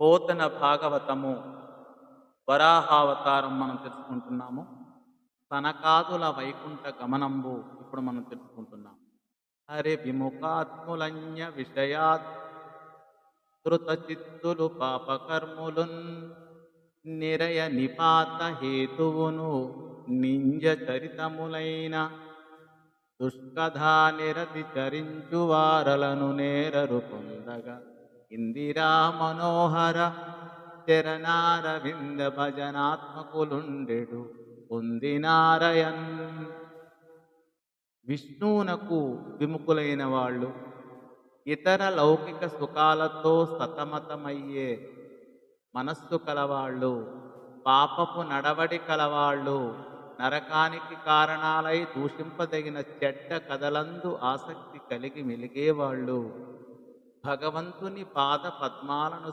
పోతన భాగవతము వరాహావతారం మనం తెలుసుకుంటున్నాము. సనకాదుల వైకుంఠ గమనంబు ఇప్పుడు మనం తెలుసుకుంటున్నాం. హరి విముఖాత్ములన్య విషయాత్ చిత్తులు పాపకర్ములున్ నిరయ నిపాత హేతువును నింజ చరితములైన దుష్కథా నిరతి చరించు వారలను నేరరు పొందగా ఇందిరా మనోహర చరణారవింద భజనాత్మకులుండెడు పొందినారయన్. విష్ణువునకు విముఖులైన వాళ్ళు, ఇతర లౌకిక సుఖాలతో సతమతమయ్యే మనస్సు కలవాళ్ళు, పాపపు నడవడి కలవాళ్ళు, నరకానికి కారణాలై దూషింపదగిన చెడ్డ కథలందు ఆసక్తి కలిగి మెలిగేవాళ్ళు, భగవంతుని పాద పద్మాలను